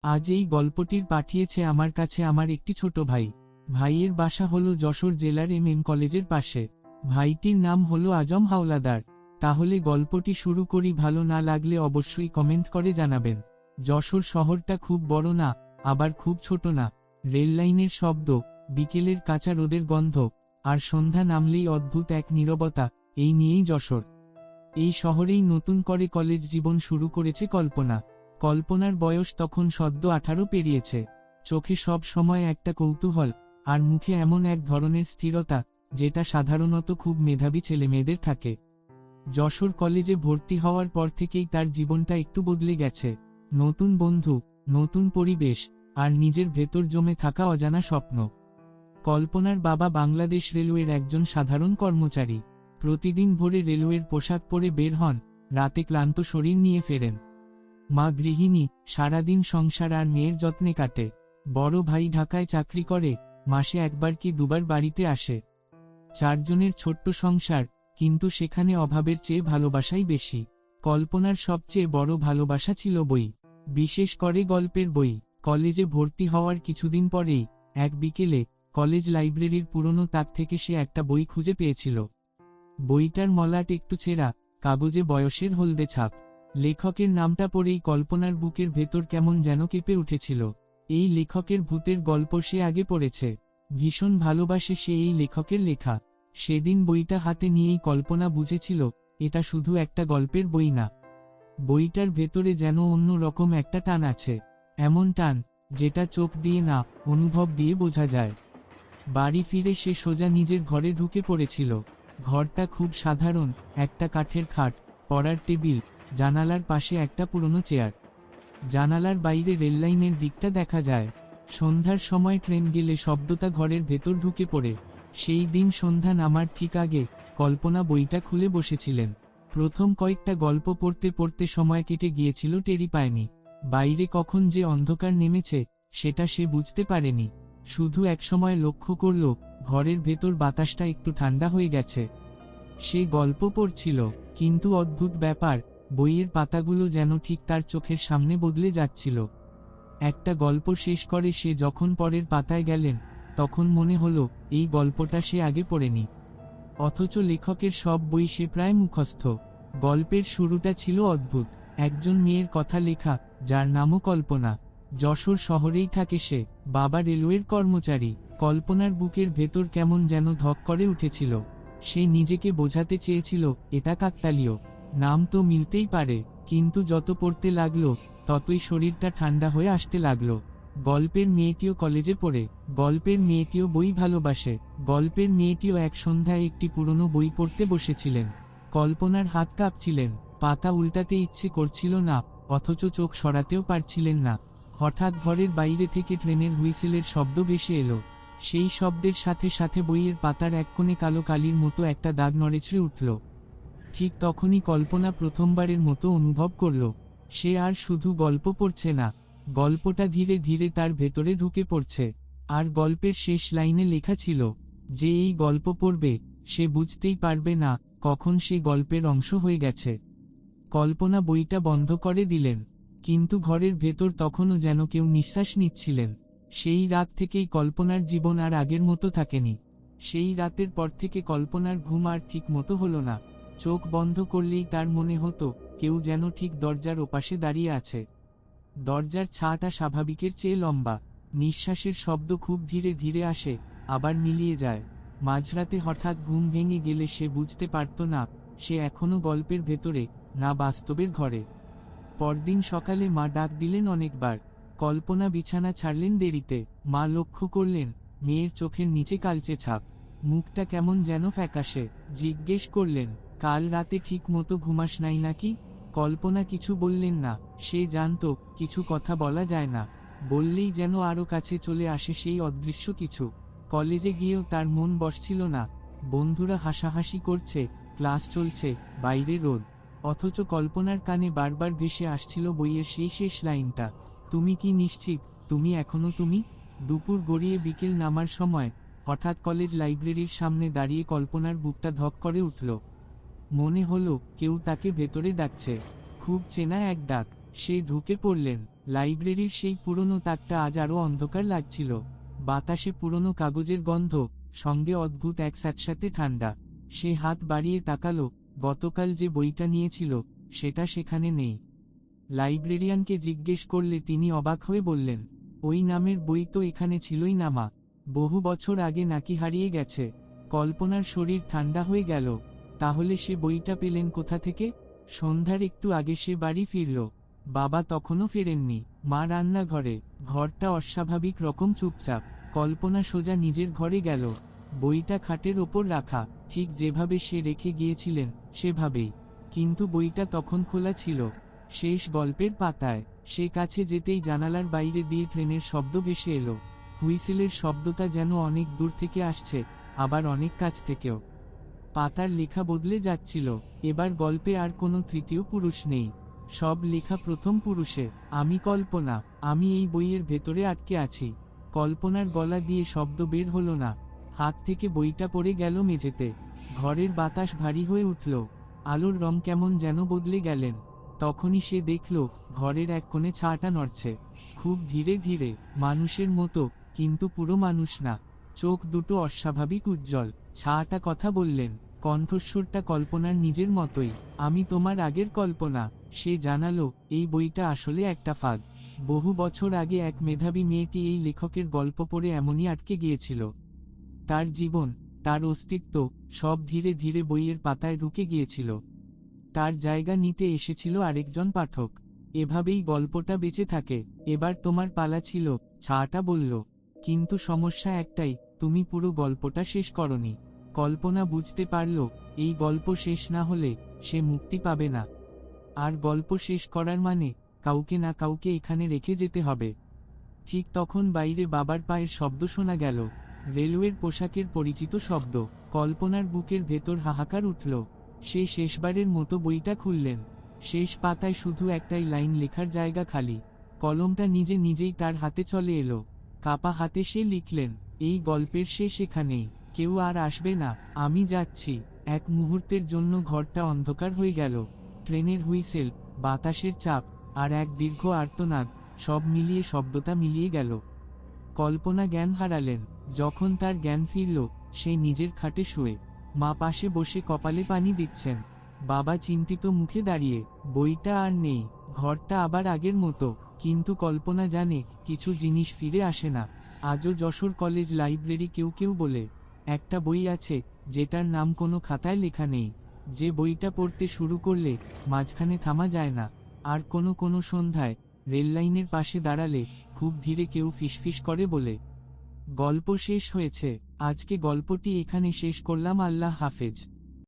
আজ এই গল্পটির পাঠিয়েছে আমার কাছে আমার একটি ছোট ভাই। ভাইয়ের বাসা হলো যশোর জেলার MM কলেজের পাশে। ভাইটির নাম হলো আজম হাওলাদার। তাহলে গল্পটি শুরু করি। ভালো না লাগলে অবশ্যই কমেন্ট করে জানাবেন। যশোর শহরটা খুব বড় না, আবার খুব ছোট না। রেললাইনের শব্দ, বিকেলের কাঁচা রোদের গন্ধ, আর সন্ধ্যা নামলেই অদ্ভুত এক নীরবতা, এই নিয়েই যশোর। এই শহরেই নতুন করে কলেজ জীবন শুরু করেছে কল্পনা। কল্পনার বয়স তখন সদ্য 18 পেরিয়েছে। চোখে সব সময় একটা কৌতূহল, আর মুখে এমন এক ধরনের স্থিরতা, যেটা সাধারণত খুব মেধাবী ছেলেমেয়েদের থাকে। যশোর কলেজে ভর্তি হওয়ার পর থেকেই তার জীবনটা একটু বদলে গেছে। নতুন বন্ধু, নতুন পরিবেশ, আর নিজের ভেতর জমে থাকা অজানা স্বপ্ন। কল্পনার বাবা বাংলাদেশ রেলওয়ের একজন সাধারণ কর্মচারী। প্রতিদিন ভোরে রেলওয়ের পোশাক পরে বের হন, রাতে ক্লান্ত শরীর নিয়ে ফেরেন। মা গৃহিণী, সারাদিন সংসার আর মেয়ের যত্নে কাটে। বড় ভাই ঢাকায় চাকরি করে, মাসে একবার কি দুবার বাড়িতে আসে। 4 জনের ছোট্ট সংসার, কিন্তু সেখানে অভাবের চেয়ে ভালোবাসাই বেশি। কল্পনার সবচেয়ে বড় ভালোবাসা ছিল বই, বিশেষ করে গল্পের বই। কলেজে ভর্তি হওয়ার কিছুদিন পরেই, এক বিকেলে, কলেজ লাইব্রেরির পুরনো তাক থেকে সে একটা বই খুঁজে পেয়েছিল। বইটার মলাট একটু ছেঁড়া, কাগজে বয়সের হলদে ছাপ। লেখকের নামটা পড়েই কল্পনার বুকের ভেতর কেমন যেন কেঁপে উঠেছিল। এই লেখকের ভূতের গল্প সে আগে পড়েছে। ভীষণ ভালোবাসে সে এই লেখকের লেখা। সেদিন বইটা হাতে নিয়েই কল্পনা বুঝেছিল, এটা শুধু একটা গল্পের বই না। বইটার ভেতরে যেন অন্য রকম একটা টান আছে। এমন টান, যেটা চোখ দিয়ে না, অনুভব দিয়ে বোঝা যায়। বাড়ি ফিরে সে সোজা নিজের ঘরে ঢুকে পড়েছিল। ঘরটা খুব সাধারণ, একটা কাঠের খাট, পড়ার টেবিল, জানালার পাশে একটা পুরনো চেয়ার। জানালার বাইরে রেললাইনের দিকটা দেখা যায়। সন্ধ্যার সময় ট্রেন গেলে শব্দটা ঘরের ভেতর ঢুকে পড়ে। সেই দিন সন্ধ্যা নামার ঠিক আগে, কল্পনা বইটা খুলে বসেছিলেন। প্রথম কয়েকটা গল্প পড়তে পড়তে সময় কেটে গিয়েছিল টেরই পায়নি। বাইরে কখন যে অন্ধকার নেমেছে, সেটা সে বুঝতে পারেনি। শুধু একসময় লক্ষ্য করল, ঘরের ভেতর বাতাসটা একটু ঠান্ডা হয়ে গেছে। সে গল্প পড়ছিল, কিন্তু অদ্ভুত ব্যাপার, বইয়ের পাতাগুলো যেন ঠিক তার চোখের সামনে বদলে যাচ্ছিল। একটা গল্প শেষ করে সে যখন পরের পাতায় গেলেন, তখন মনে হলো, এই গল্পটা সে আগে পড়েনি। অথচ লেখকের সব বই সে প্রায় মুখস্থ। গল্পের শুরুটা ছিল অদ্ভুত। একজন মেয়ের কথা লেখা, যার নামও কল্পনা। যশোর শহরেই থাকে সে, বাবা রেলওয়ের কর্মচারী। কল্পনার বুকের ভেতর কেমন যেন ধক করে উঠেছিল। সে নিজেকে বোঝাতে চেয়েছিল, এটা কাকতালীয়। নাম তো মিলতেই পারে, কিন্তু যত পড়তে লাগলো, ততই শরীরটা ঠান্ডা হয়ে আসতে লাগলো। গল্পের মেয়েটিও কলেজে পড়ে, গল্পের মেয়েটিও বই ভালোবাসে। গল্পের মেয়েটিও এক সন্ধ্যায় একটি পুরনো বই পড়তে বসেছিলেন। কল্পনার হাত কাঁপছিলেন, পাতা উল্টাতে ইচ্ছে করছিল না, অথচ চোখ সরাতেও পারছিলেন না। হঠাৎ ঘরের বাইরে থেকে ট্রেনের হুইসেলের শব্দ ভেসে এলো। সেই শব্দের সাথে সাথে বইয়ের পাতার এক কোণে কালো কালির মতো একটা দাগ নড়েচড়ে উঠল। ঠিক তখনই কল্পনা প্রথমবারের মতো অনুভব করল, সে আর শুধু গল্প পড়ছে না, গল্পটা ধীরে ধীরে তার ভেতরে ঢুকে পড়ছে। আর গল্পের শেষ লাইনে লেখা ছিল, যে এই গল্প পড়বে, সে বুঝতেই পারবে না, কখন সে গল্পের অংশ হয়ে গেছে। কল্পনা বইটা বন্ধ করে দিলেন, কিন্তু ঘরের ভেতর তখনও যেন কেউ নিঃশ্বাস নিচ্ছিলেন। সেই রাত থেকেই কল্পনার জীবন আর আগের মতো থাকেনি। সেই রাতের পর থেকে কল্পনার ঘুম আর ঠিক মতো হলো না। চোখ বন্ধ করলেই তার মনে হতো, কেউ যেন ঠিক দরজার ওপাশে দাঁড়িয়ে আছে। দরজার ছাটা স্বাভাবিকের চেয়ে লম্বা। নিঃশ্বাসের শব্দ খুব ধীরে ধীরে আসে, আবার মিলিয়ে যায়। মাঝরাতে হঠাৎ ঘুম ভেঙে গেলে সে বুঝতে পারত না, সে এখনো গল্পের ভেতরে, না বাস্তবের ঘরে। পরদিন সকালে মা ডাক দিলেন অনেকবার। কল্পনা বিছানা ছাড়লেন দেরিতে। মা লক্ষ্য করলেন, মেয়ের চোখের নিচে কালচে ছাপ, মুখটা কেমন যেন ফ্যাকাশে। জিজ্ঞেস করলেন, কাল রাতে ঠিক মতো ঘুমাস নাই নাকি? কল্পনা কিছু বললেন না। সে জানত, কিছু কথা বলা যায় না, বললেই যেন আরো কাছে চলে আসে সেই অদৃশ্য কিছু। কলেজে গিয়েও তার মন বসছিল না। বন্ধুরা হাসাহাসি করছে, ক্লাস চলছে, বাইরে রোদ। অথচ কল্পনার কানে বারবার ভেসে আসছিল বইয়ের সেই শেষ লাইনটা, তুমি কি নিশ্চিত, তুমি এখনো তুমি? দুপুর গড়িয়ে বিকেল নামার সময়, হঠাৎ কলেজ লাইব্রেরির সামনে দাঁড়িয়ে কল্পনার বুকটা ধক করে উঠল। মনে হলো, কেউ তাকে ভেতরে ডাকছে। খুব চেনা এক ডাক। সে ঢুকে পড়লেন। লাইব্রেরির সেই পুরনো তাকটা আজ আরও অন্ধকার লাগছিল। বাতাসে পুরনো কাগজের গন্ধ, সঙ্গে অদ্ভুত এক স্যাঁতস্যাঁতে ঠান্ডা। সে হাত বাড়িয়ে তাকালো, গতকাল যে বইটা নিয়েছিল সেটা সেখানে নেই। লাইব্রেরিয়ানকে জিজ্ঞেস করলে তিনি অবাক হয়ে বললেন, ওই নামের বই তো এখানে ছিলই না মা। বহু বছর আগে নাকি হারিয়ে গেছে। কল্পনার শরীর ঠান্ডা হয়ে গেল। তাহলে সে বইটা পেলেন কোথা থেকে? সন্ধ্যার একটু আগে সে বাড়ি ফিরল। বাবা তখনও ফেরেননি। মা রান্নাঘরে। ঘরটা অস্বাভাবিক রকম চুপচাপ। কল্পনা সোজা নিজের ঘরে গেল। বইটা খাটের ওপর রাখা, ঠিক যেভাবে সে রেখে গিয়েছিলেন সেভাবেই। কিন্তু বইটা তখন খোলা ছিল। শেষ গল্পের পাতায়। সে কাছে যেতেই জানালার বাইরে দিয়ে ট্রেনের শব্দ ভেসে এলো। হুইসেলের শব্দটা যেন অনেক দূর থেকে আসছে, আবার অনেক কাছ থেকেও। পাতার লেখা বদলে যাচ্ছিল। এবার গল্পে আর কোনো তৃতীয় পুরুষ নেই। সব লেখা প্রথম পুরুষে। আমি কল্পনা। আমি এই বইয়ের ভেতরে আটকে আছি। কল্পনার গলা দিয়ে শব্দ বের হলো না। হাত থেকে বইটা পড়ে গেল মেঝেতে। ঘরের বাতাস ভারী হয়ে উঠল। আলোর রং কেমন যেন বদলে গেলেন। তখনই সে দেখল, ঘরের এক কোণে ছায়াটা নড়ছে। খুব ধীরে ধীরে, মানুষের মতো, কিন্তু পুরো মানুষ না। চোখ দুটো অস্বাভাবিক উজ্জ্বল। ছায়াটা কথা বললেন, কণ্ঠস্বরটা কল্পনার নিজের মতোই। আমি তোমার আগের কল্পনা। সে জানালো, এই বইটা আসলে একটা ফাঁদ। বহু বছর আগে এক মেধাবী মেয়েটি এই লেখকের গল্প পড়ে এমনই আটকে গিয়েছিল। তার জীবন, তার অস্তিত্ব, সব ধীরে ধীরে বইয়ের পাতায় ঢুকে গিয়েছিল। তার জায়গা নিতে এসেছিল আরেকজন পাঠক। এভাবেই গল্পটা বেঁচে থাকে। এবার তোমার পালা ছিল, ছায়াটা বলল। কিন্তু সমস্যা একটাই, তুমি পুরো গল্পটা শেষ করনি। কল্পনা বুঝতে পারল, এই গল্প শেষ না হলে সে মুক্তি পাবে না। আর গল্প শেষ করার মানে, কাউকে না কাউকে এখানে রেখে যেতে হবে। ঠিক তখন বাইরে বাবার পায়ের শব্দ শোনা গেল। রেলওয়ের পোশাকের পরিচিত শব্দ। কল্পনার বুকের ভেতর হাহাকার উঠল। সে শেষবারের মতো বইটা খুললেন। শেষ পাতায় শুধু একটাই লাইন লেখার জায়গা খালি। কলমটা নিজে নিজেই তার হাতে চলে এলো। কাপা হাতে সে লিখলেন, এই গল্পের শেষ এখানেই। কেউ আর আসবে না, আমি যাচ্ছি। এক মুহূর্তের জন্য ঘরটা অন্ধকার হয়ে গেল। ট্রেনের হুইসেল, বাতাসের চাপ, আর এক দীর্ঘ আর্তনাদ, সব মিলিয়ে শব্দটা মিলিয়ে গেল। কল্পনা জ্ঞান হারালেন। যখন তার জ্ঞান ফিরল, সে নিজের খাটে শুয়ে। মা পাশে বসে কপালে পানি দিচ্ছেন। বাবা চিন্তিত মুখে দাঁড়িয়ে। বইটা আর নেই। ঘরটা আবার আগের মতো। কিন্তু কল্পনা জানে, কিছু জিনিস ফিরে আসে না। আজও যশোর কলেজ লাইব্রেরি কেউ কেউ বলে, একটা বই আছে যেটার নাম কোনো খাতায় লেখা নেই। যে বইটা পড়তে শুরু করলে মাঝখানে থামা যায় না। আর কোনো সন্ধ্যায় রেললাইনের পাশে দাঁড়ালে খুব ধীরে কেউ ফিসফিস করে বলে, গল্প শেষ হয়েছে। আজকে গল্পটি এখানে শেষ করলাম। আল্লাহ হাফেজ।